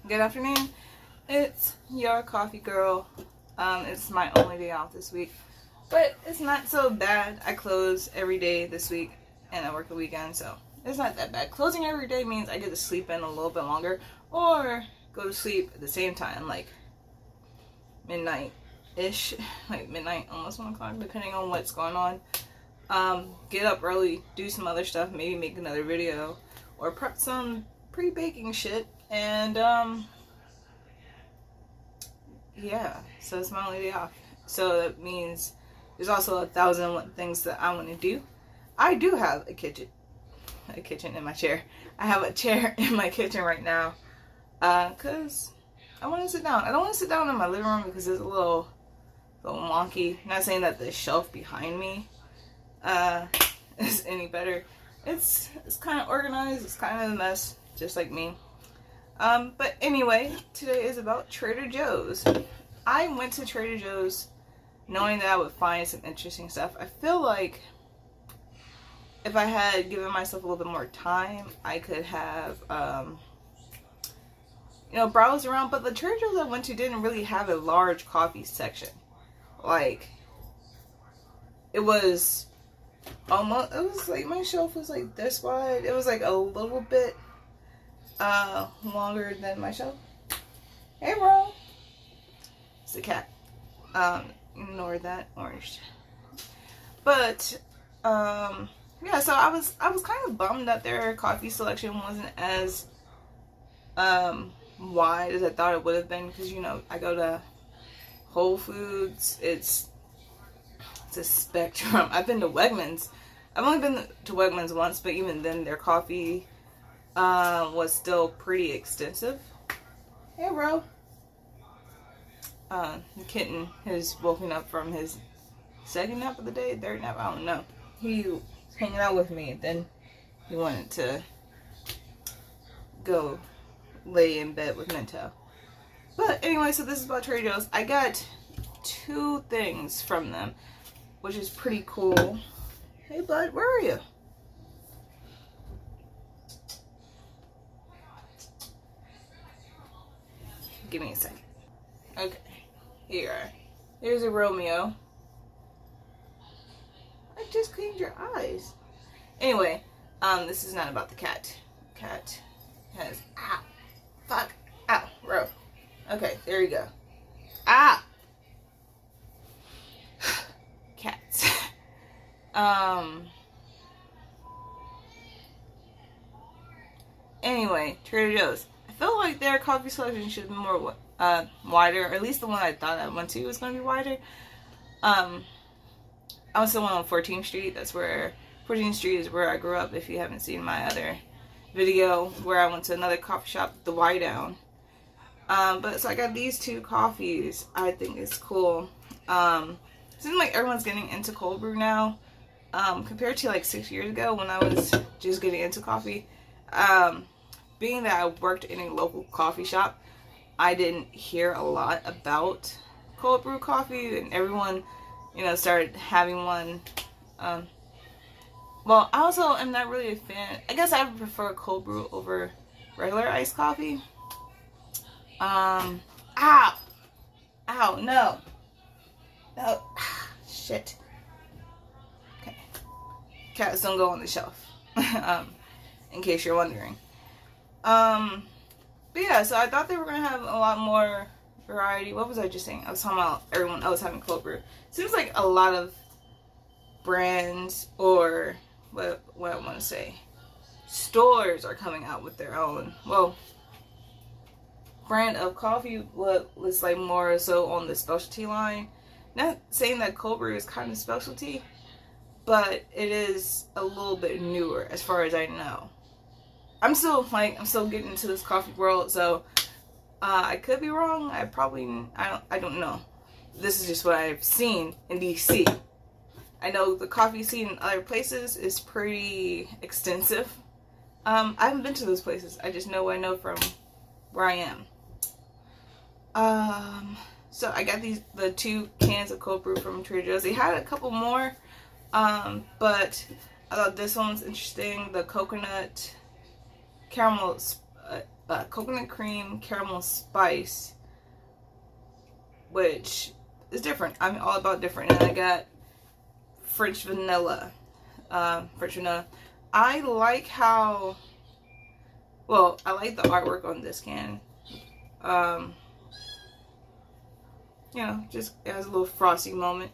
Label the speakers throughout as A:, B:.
A: Good afternoon. It's your coffee girl. It's my only day off this week, but it's not so bad. I close every day this week, and I work the weekend, so it's not that bad. Closing every day means I get to sleep in a little bit longer, or go to sleep at the same time, like midnight-ish, like midnight, almost 1 o'clock, depending on what's going on. Get up early, do some other stuff, maybe make another video, or prep some pre-baking shit, and yeah, so it's my only day off. So that means there's also 1,001 things that I want to do. I do have a kitchen in my chair. I have a chair in my kitchen right now, cause I want to sit down. I don't want to sit down in my living room because it's a little wonky. Not saying that the shelf behind me is any better. It's kind of organized. It's kind of a mess, just like me. But anyway, today is about Trader Joe's. I went to Trader Joe's knowing that I would find some interesting stuff. I feel like if I had given myself a little bit more time, I could have, browsed around. But the Trader Joe's I went to didn't really have a large coffee section. Like, it was like, my shelf was like this wide. It was like a little bit longer than my shelf. Hey, bro. It's a cat. Ignore that orange. But yeah, so I was kind of bummed that their coffee selection wasn't as wide as I thought it would have been, because I go to Whole Foods. It's a spectrum. I've been to Wegmans. I've only been to Wegmans once, but even then their coffee was still pretty extensive. Hey, bro. The kitten has woken up from his second nap of the day, third nap, I don't know. He was hanging out with me, then he wanted to go lay in bed with Minto. But anyway, so this is about Trader Joe's. I got 2 things from them, which is pretty cool. Hey, bud, where are you? Give me a second. Okay, here's a Romeo. I just cleaned your eyes. Anyway, this is not about the cat. Cat has, ow, fuck, ow, Ro. Okay, there you go. Ah! Cats. Anyway, Trader Joe's. I feel like their coffee selection should be more wider, or at least the one I thought I went to was going to be wider. I was the one on 14th Street. 14th Street is where I grew up, if you haven't seen my other video where I went to another coffee shop, the Y Down. But so I got these 2 coffees. I think it's cool. Seems like everyone's getting into cold brew now, compared to like 6 years ago when I was just getting into coffee. Being that I worked in a local coffee shop, I didn't hear a lot about cold brew coffee, and everyone, started having one. Well, I also am not really a fan. I guess I prefer cold brew over regular iced coffee. Ow! Ow, no! No, shit. Okay. Cats don't go on the shelf. In case you're wondering. But yeah, so I thought they were going to have a lot more variety. What was I just saying? I was talking about everyone else having cold brew. Seems like a lot of brands, or what I want to say, stores are coming out with their own, brand of coffee. What was like more so on the specialty line. Not saying that cold brew is kind of specialty, but it is a little bit newer as far as I know. I'm still getting into this coffee world, so I could be wrong. I don't know. This is just what I've seen in DC. I know the coffee scene in other places is pretty extensive. I haven't been to those places. I just know what I know from where I am. So I got the 2 cans of cold brew from Trader Joe's. They had a couple more, but I thought this one was interesting. The coconut caramel coconut cream caramel spice, which is different. I'm all about different. And I got French vanilla. French vanilla. I like how, well, I like the artwork on this can. You know, just it has a little frosty moment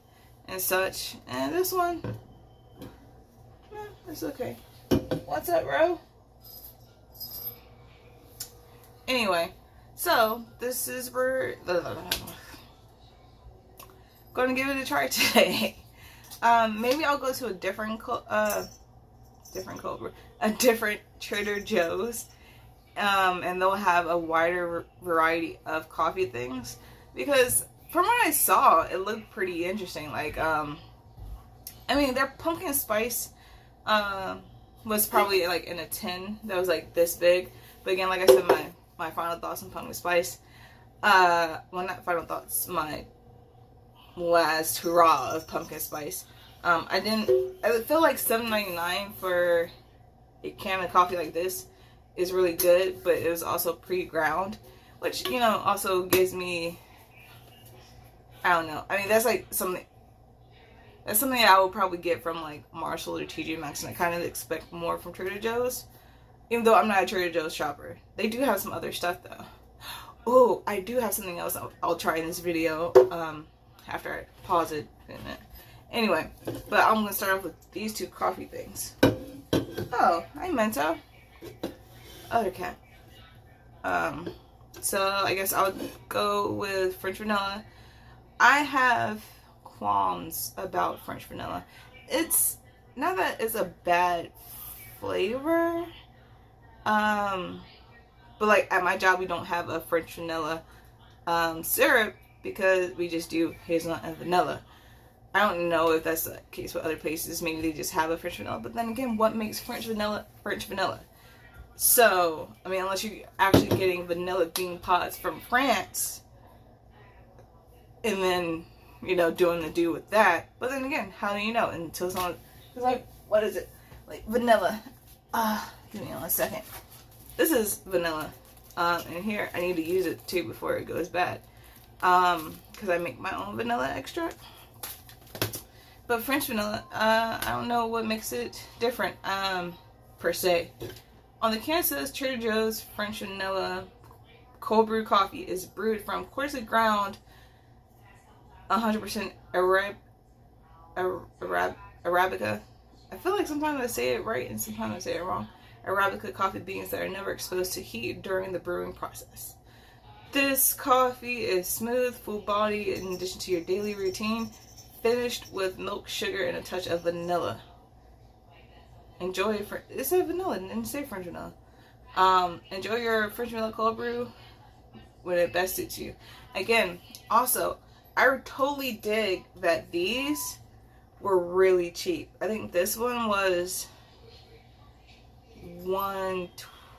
A: and such. And this one, it's okay. What's up, bro? Anyway, so this is where going to give it a try today. Maybe I'll go to a different Trader Joe's, and they'll have a wider variety of coffee things, because from what I saw, it looked pretty interesting. Like, I mean, their pumpkin spice was probably like in a tin that was like this big. But again, like I said, my final thoughts on pumpkin spice. Well, not final thoughts, my last hurrah of pumpkin spice. I feel like $7.99 for a can of coffee like this is really good, but it was also pre-ground, which, you know, also gives me, I don't know. I mean, that's something I would probably get from like Marshall or TJ Maxx, and I kind of expect more from Trader Joe's, even though I'm not a Trader Joe's shopper. They do have some other stuff though. Oh, I do have something else I'll try in this video after I pause it in a minute. Anyway, but I'm going to start off with these two coffee things. Oh, hi Mento. Other cat. So I guess I'll go with French vanilla. I have qualms about French vanilla. It's not that it's a bad flavor. But like at my job we don't have a French vanilla syrup because we just do hazelnut and vanilla. I don't know if that's the case with other places. Maybe they just have a French vanilla. But then again, what makes French vanilla French vanilla? So, I mean, unless you're actually getting vanilla bean pods from France, and then, you know, doing the do with that. But then again, how do you know? Until someone, it's like, what is it? Like vanilla. Give me 1 second. This is vanilla. And here, I need to use it too before it goes bad. Because I make my own vanilla extract. But French vanilla, I don't know what makes it different, per se. On the can it says Trader Joe's French vanilla cold brew coffee is brewed from coarsely ground 100% Arabica. I feel like sometimes I say it right and sometimes I say it wrong. Arabica coffee beans that are never exposed to heat during the brewing process. This coffee is smooth, full-bodied in addition to your daily routine, finished with milk, sugar, and a touch of vanilla. Enjoy it said vanilla, it didn't say French vanilla. Enjoy your French vanilla cold brew when it best suits you. Again, also, I totally dig that these were really cheap. I think this one was $129,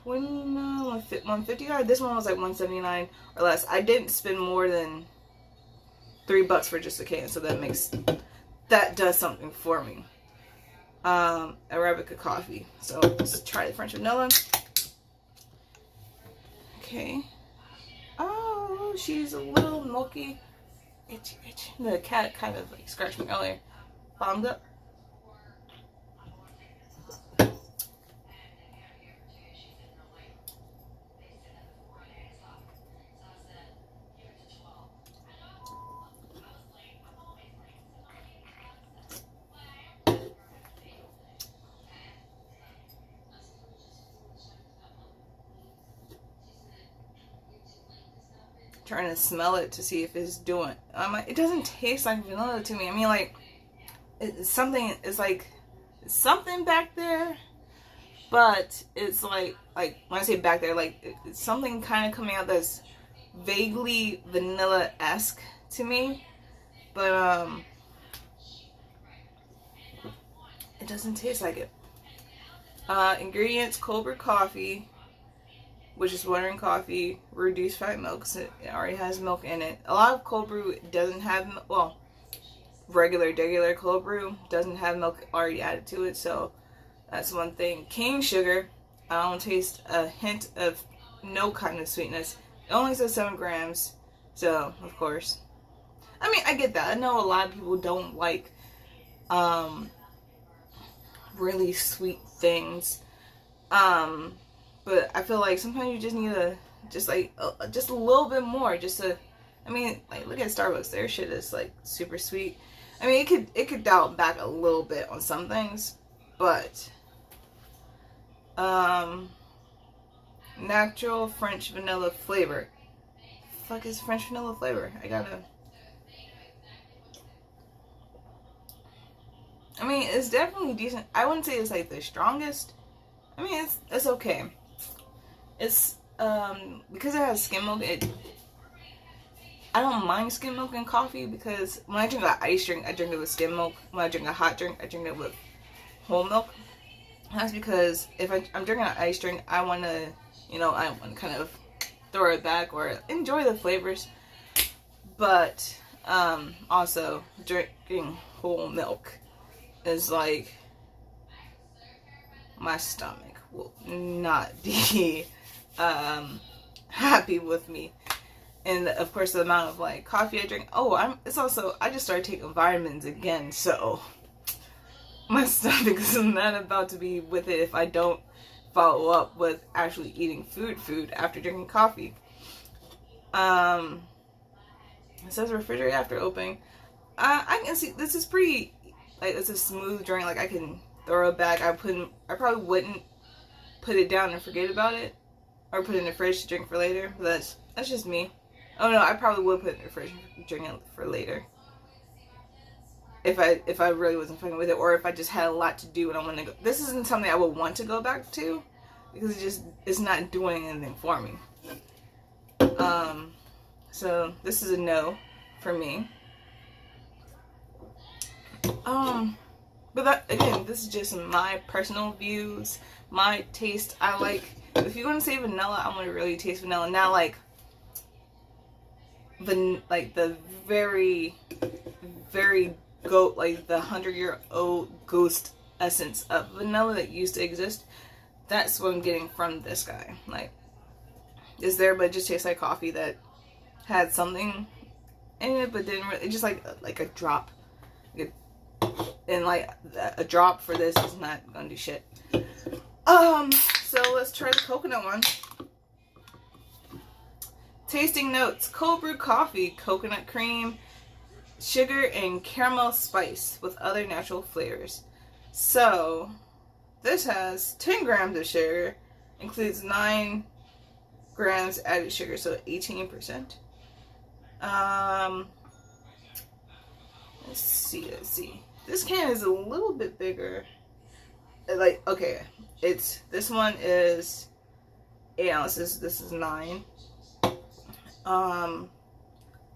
A: $150. This one was like $179 or less. I didn't spend more than $3 for just a can, so that does something for me. Arabica coffee. So let's try the French vanilla. Okay. Oh, she's a little milky. Itchy, itchy. The cat kind of like scratched me earlier. Bombed up. Trying to smell it to see if it's doing. It doesn't taste like vanilla to me. I mean, like it's something. It's like something back there, but it's like when I say back there, like it's something kind of coming out that's vaguely vanilla-esque to me, but it doesn't taste like it. Ingredients: cold brew coffee, which is water and coffee, reduced fat milk, so it already has milk in it. A lot of cold brew doesn't have, well, regular cold brew doesn't have milk already added to it, so that's one thing. Cane sugar, I don't taste a hint of no kind of sweetness. It only says 7 grams. So, of course. I mean, I get that. I know a lot of people don't like really sweet things. But I feel like sometimes you just need to just a little bit more just to, I mean, like, look at Starbucks. Their shit is like super sweet. I mean, it could dial back a little bit on some things, but natural French vanilla flavor. Fuck is French vanilla flavor? I mean, it's definitely decent. I wouldn't say it's like the strongest. I mean, it's okay. It's because it has skim milk. I don't mind skim milk in coffee because when I drink an iced drink, I drink it with skim milk. When I drink a hot drink, I drink it with whole milk. That's because if I'm drinking an iced drink, I want to, I want to kind of throw it back or enjoy the flavors. But also drinking whole milk is like, my stomach will not be happy with me. And of course the amount of like coffee I drink. It's also, I just started taking vitamins again, so my stomach is not about to be with it if I don't follow up with actually eating food after drinking coffee. It says refrigerate after opening. I can see this is pretty, like, it's a smooth drink. Like, I can throw it back. I probably wouldn't put it down and forget about it, or put it in the fridge to drink for later. But that's just me. Oh no, I probably would put it in the fridge and drink it for later. If I really wasn't fucking with it, or if I just had a lot to do and I want to go. This isn't something I would want to go back to because it's not doing anything for me. So this is a no for me. But that, again, this is just my personal views, my taste. I like, if you're gonna say vanilla, I want to really taste vanilla. Now, like the very, very like the 100-year-old ghost essence of vanilla that used to exist. That's what I'm getting from this guy. Like, it's there, but it just tastes like coffee that had something in it, but didn't really. It's just like a drop. And like a drop for this is not gonna do shit. So let's try the coconut one. Tasting notes: cold brew coffee, coconut cream, sugar, and caramel spice with other natural flavors. So this has 10 grams of sugar, includes 9 grams added sugar, so 18%. Let's see. This can is a little bit bigger. Like, okay, this one is 8 ounces. This is 9.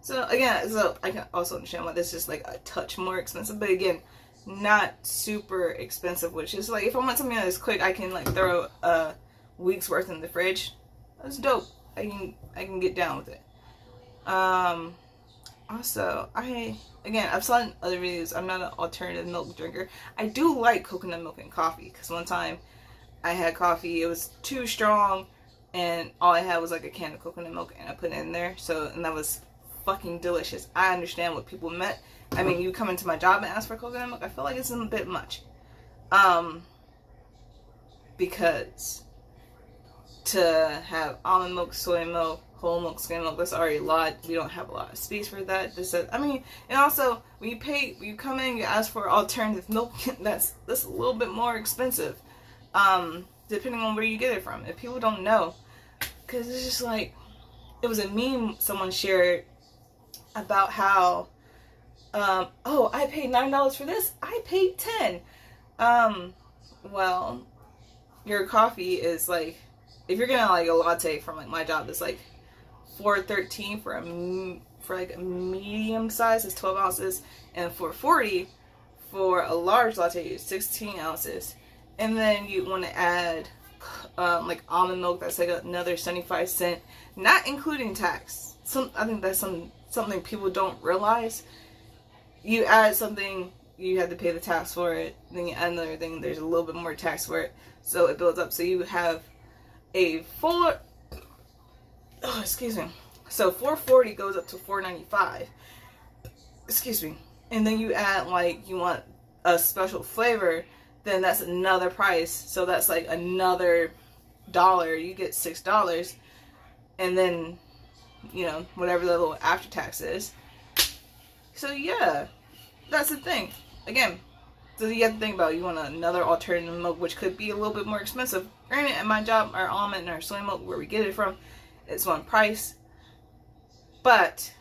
A: So again, I can also understand why this is like a touch more expensive, but again, not super expensive. Which is like, if I want something that's quick, I can like throw a week's worth in the fridge. That's dope. I can get down with it. Also, I've saw in other videos, I'm not an alternative milk drinker. I do like coconut milk in coffee, because one time I had coffee, it was too strong, and all I had was like a can of coconut milk, and I put it in there, and that was fucking delicious. I understand what people meant. I mean, you come into my job and ask for coconut milk, I feel like it's a bit much. Because to have almond milk, soy milk, whole milk, skim milk, that's already a lot. We don't have a lot of space for that. And also, when you come in, you ask for alternative milk, that's a little bit more expensive, depending on where you get it from. If people don't know, because it's just like, it was a meme someone shared about how, I paid $9 for this, I paid $10. Well, your coffee is like, if you're getting like a latte from like my job, it's like $4.13 for like a medium size is 12 ounces, and for $40 for a large latte is 16 ounces. And then you want to add like almond milk, that's like another 75 cents, not including tax. I think that's something people don't realize. You add something, you have to pay the tax for it. Then you add another thing, there's a little bit more tax for it, so it builds up. So you have a full Oh, excuse me. So $4.40 goes up to $4.95. Excuse me. And then you add like you want a special flavor, then that's another price. So that's like another dollar. You get $6, and then whatever the little after tax is. So yeah, that's the thing. Again, so you have to think about you want another alternative milk, which could be a little bit more expensive. Granted, at my job, our almond and our soy milk, where we get it from, it's one price. But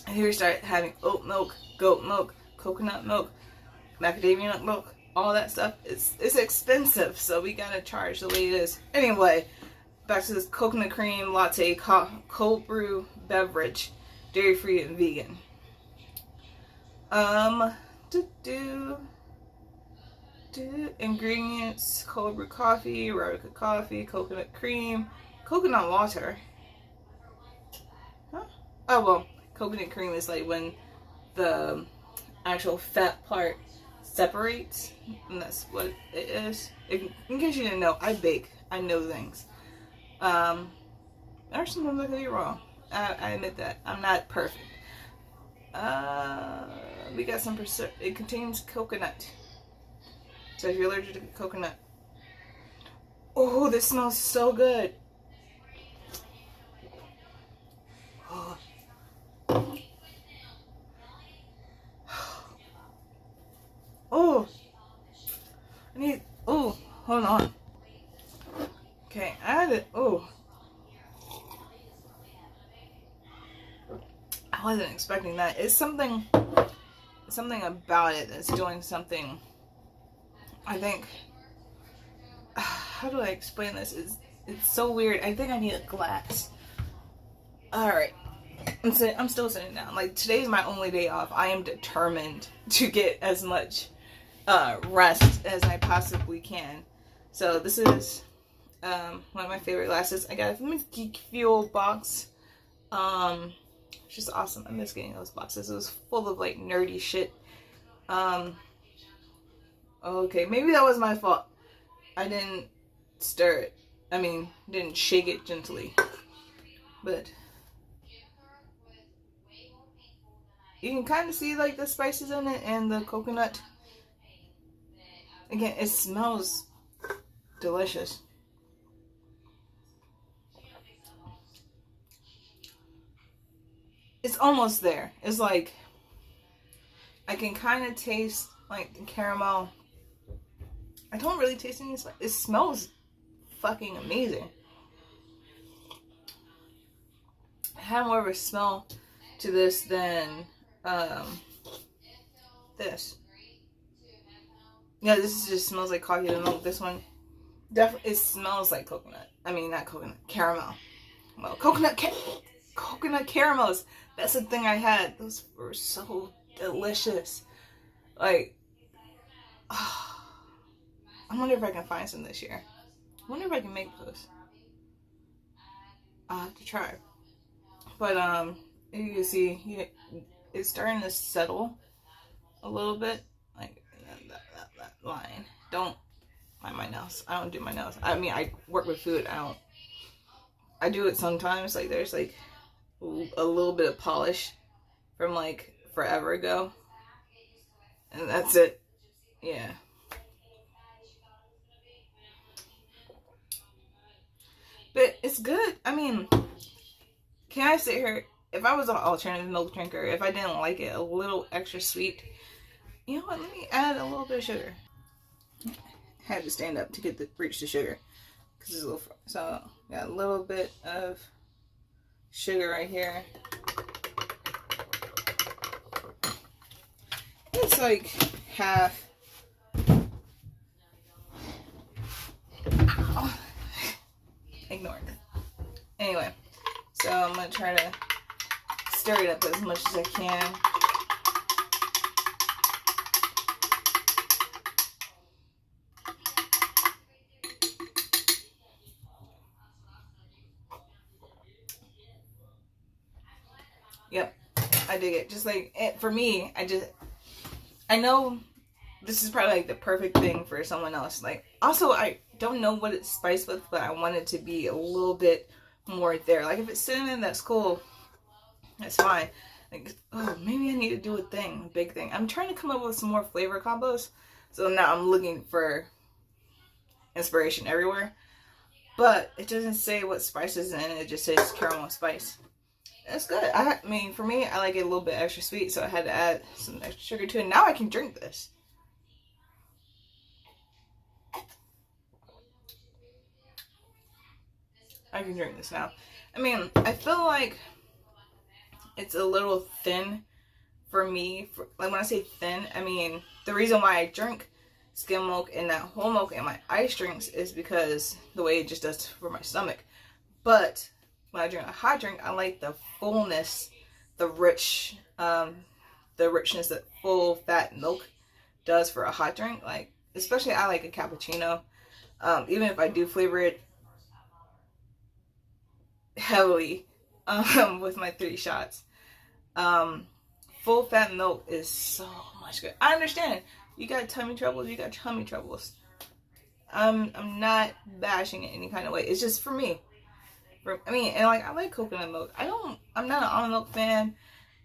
A: here you start having oat milk, goat milk, coconut milk, macadamia nut milk, all that stuff. It's expensive, so we gotta charge the way it is. Anyway, back to this coconut cream latte cold brew beverage, dairy free and vegan. Ingredients: cold brew coffee, Arabica coffee, coconut cream, coconut water. Huh? Oh well, coconut cream is like when the actual fat part separates, and that's what it is. In case you didn't know, I bake. I know things. There's sometimes I could be wrong. I admit that. I'm not perfect. We got some it contains coconut. So if you're allergic to coconut. Oh, this smells so good. Oh. Oh. I need, oh, hold on. Okay, I had it. Oh. I wasn't expecting that. It's something about it that's doing something. I think, how do I explain this? It's so weird. I think I need a glass. Alright. I'm still sitting down. Like, today's my only day off. I am determined to get as much rest as I possibly can. So this is one of my favorite glasses. I got it from the Geek Fuel box. It's just awesome. I miss getting those boxes. It was full of like nerdy shit. Okay, maybe that was my fault. I didn't stir it. I mean, didn't shake it gently. But you can kind of see like the spices in it and the coconut. Again, it smells delicious. It's almost there. It's like I can kind of taste like the caramel. I don't really taste any spice. It smells fucking amazing. I have more of a smell to this than this. Yeah, this just smells like coffee and milk. This one definitely, it smells like coconut. I mean, not coconut, caramel. Well, coconut caramels. That's the thing I had. Those were so delicious. Like, oh, I wonder if I can find some this year. I wonder if I can make those. I'll have to try. But you can see, it's starting to settle a little bit. Like that line. Don't mind my nails. I don't do my nails. I mean, I work with food. I do it sometimes. Like there's like a little bit of polish from like forever ago, and that's it. Yeah. But it's good. I mean, can I sit here, if I was an alternative milk drinker, if I didn't like it a little extra sweet, you know what, let me add a little bit of sugar. Had to stand up to reach the sugar, because it's a little, so got a little bit of sugar right here. It's like half. Ow. Ignore it. Anyway, so I'm gonna try to stir it up as much as I can. Yep, I dig it. Just like it, for me, I know this is probably like the perfect thing for someone else. Like, also, I don't know what it's spiced with, but I want it to be a little bit more there. Like if it's cinnamon, that's cool. That's fine. Like, oh, maybe I need to do a big thing. I'm trying to come up with some more flavor combos. So now I'm looking for inspiration everywhere. But it doesn't say what spices in it. It just says caramel spice. That's good. I mean, for me, I like it a little bit extra sweet, so I had to add some extra sugar to it. Now I can drink this. I can drink this now. I mean, I feel like it's a little thin for me. Like when I say thin, I mean the reason why I drink skim milk and not whole milk in my ice drinks is because the way it just does for my stomach. But when I drink a hot drink, I like the fullness, the richness that full fat milk does for a hot drink. Like, especially I like a cappuccino. Even if I do flavor it heavily with my 3 shots. Full fat milk is so much good. I understand. You got tummy troubles, you got tummy troubles. I'm not bashing it any kind of way. It's just for me. And like I like coconut milk. I'm not an almond milk fan,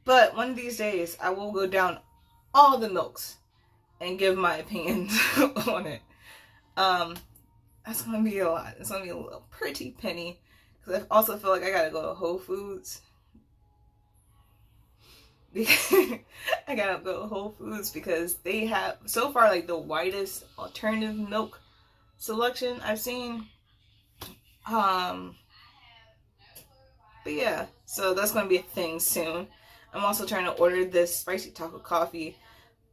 A: but one of these days I will go down all the milks and give my opinions on it. That's gonna be a lot. It's gonna be a little pretty penny. Because I also feel like I gotta go to Whole Foods. I gotta go to Whole Foods because they have, so far, like the widest alternative milk selection I've seen. But yeah, so that's gonna be a thing soon. I'm also trying to order this spicy taco coffee,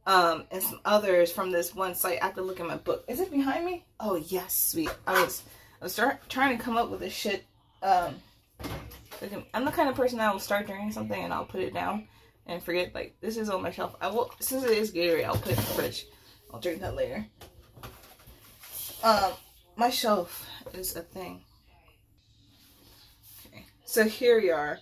A: and some others from this one site. I have to look at my book. Is it behind me? Oh yes, sweet. I was trying to come up with this shit. I'm the kind of person that will start drinking something and I'll put it down and forget, like, this is on my shelf. I will, since it is Gatorade, I'll put it in the fridge. I'll drink that later. My shelf is a thing. Okay, so here we are.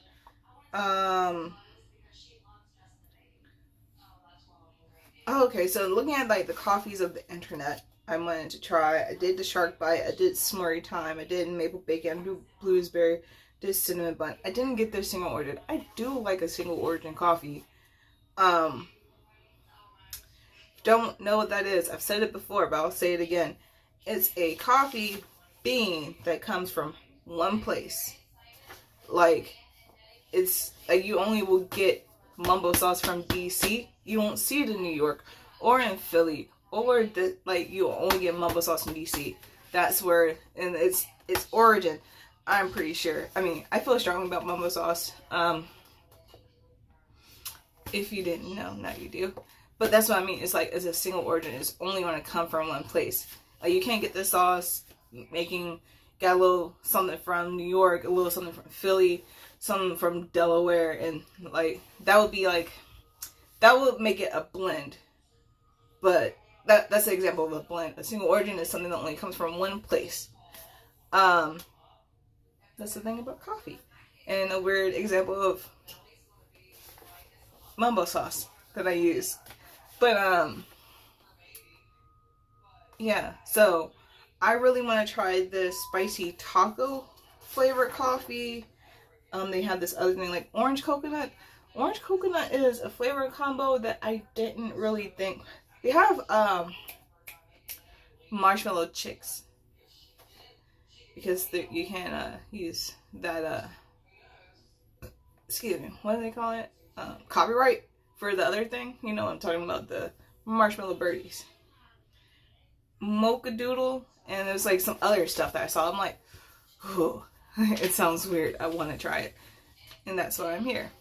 A: Okay, so looking at like the coffees of the internet, I wanted to try. I did the shark bite. I did smurry time. I did maple bacon. I did blueberry. Did cinnamon bun. I didn't get their single origin. I do like a single origin coffee. Don't know what that is. I've said it before, but I'll say it again. It's a coffee bean that comes from one place. Like, it's like you only will get mumbo sauce from DC. You won't see it in New York or in Philly, or you only get mumbo sauce in DC. That's where, and its origin, I'm pretty sure. I mean, I feel strongly about mumbo sauce. If you didn't know, now you do. But that's what I mean. It's like, it's a single origin. It's only going to come from one place. Like, you can't get this sauce got a little something from New York, a little something from Philly, something from Delaware, and like, that would make it a blend. But that's an example of a blend. A single origin is something that only comes from one place. That's the thing about coffee. And a weird example of mumbo sauce that I use. But yeah, so I really want to try this spicy taco flavored coffee. They have this other thing like orange coconut. Orange coconut is a flavor combo that I didn't really think. They have marshmallow chicks, because you can't use that excuse me, what do they call it? Copyright for the other thing. You know what I'm talking about, the marshmallow birdies. Mocha doodle, and there's like some other stuff that I saw. I'm like, ooh, it sounds weird. I want to try it. And that's why I'm here.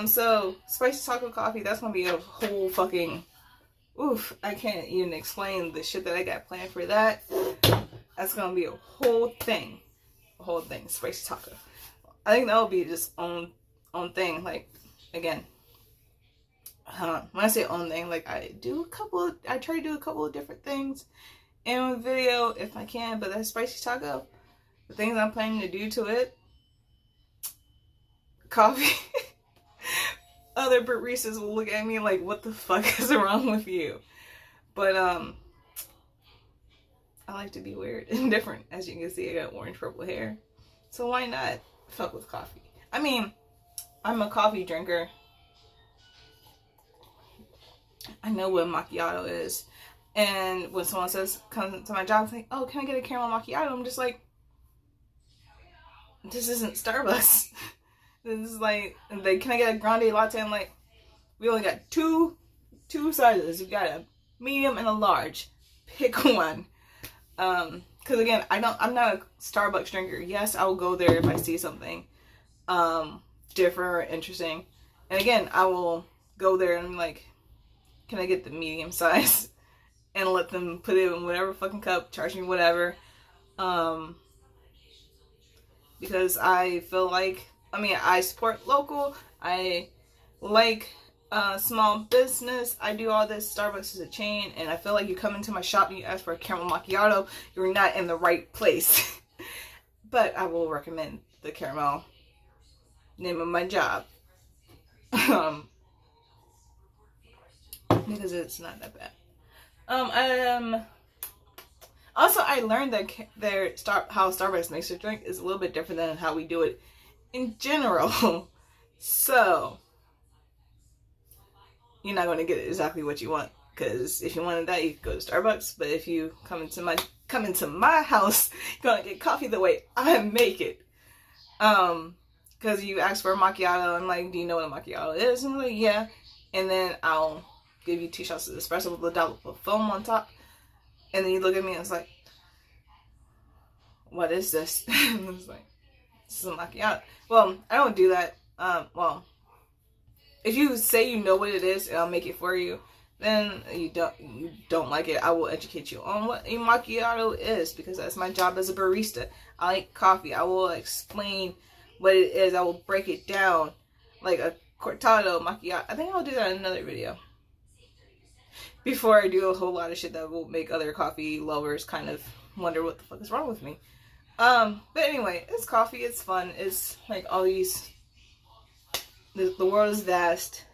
A: So spicy taco coffee, that's gonna be a whole fucking, oof, I can't even explain the shit that I got planned for that. That's gonna be a whole thing. Spicy taco. I think that'll be just own thing. Like, again, when I say own thing, like, I try to do a couple of different things in a video if I can, but that spicy taco, the things I'm planning to do to it, coffee, other baristas will look at me like, what the fuck is wrong with you? But, I like to be weird and different. As you can see, I got orange purple hair. So why not fuck with coffee? I mean, I'm a coffee drinker. I know what macchiato is. And when someone comes to my job, it's like, oh, can I get a caramel macchiato? I'm just like, this isn't Starbucks. This is like, can I get a grande latte? I'm like, we only got two sizes. We got a medium and a large. Pick one. Because again, I'm not a Starbucks drinker. Yes, I will go there if I see something different or interesting. And again, I will go there and I'm like, can I get the medium size? And let them put it in whatever fucking cup, charge me whatever. Because I feel like, I support local. I like small business. I do all this. Starbucks is a chain, and I feel like you come into my shop and you ask for a caramel macchiato, you're not in the right place. But I will recommend the caramel. Name of my job. Because it's not that bad. Also, I learned that how Starbucks makes their drink is a little bit different than how we do it in general. So, you're not going to get exactly what you want. Because if you wanted that, you could go to Starbucks. But if you come into my house, you're going to get coffee the way I make it. Because you ask for a macchiato, I'm like, do you know what a macchiato is? And I'm like, yeah. And then I'll give you 2 shots of espresso with a dollop of foam on top. And then you look at me and it's like, what is this? And it's like, this is a macchiato. Well, I don't do that. Well, if you say you know what it is and I'll make it for you, then you don't like it, I will educate you on what a macchiato is, because that's my job as a barista. I like coffee. I will explain what it is. I will break it down like a cortado macchiato. I think I'll do that in another video. Before I do a whole lot of shit that will make other coffee lovers kind of wonder what the fuck is wrong with me. But anyway, it's coffee. It's fun. It's like all these... The world is vast.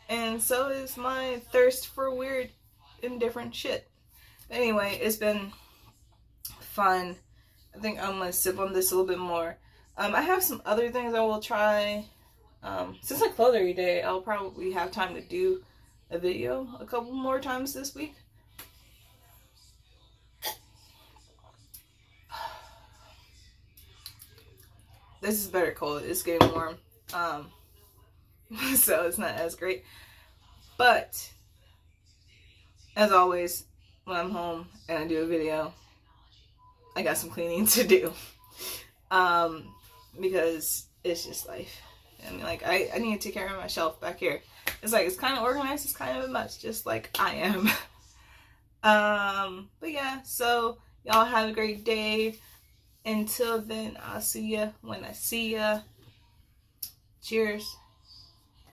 A: And so is my thirst for weird and different shit. But anyway, it's been fun. I think I'm going to sip on this a little bit more. I have some other things I will try. Since I clothe every day, I'll probably have time to do a video a couple more times this week. This is better cold. It's getting warm. So it's not as great. But as always, when I'm home and I do a video, I got some cleaning to do. Because it's just life. I need to take care of my shelf back here. It's like, it's kind of organized, it's kind of a mess, just like I am. But yeah, so y'all have a great day. Until then, I'll see ya when I see ya. Cheers.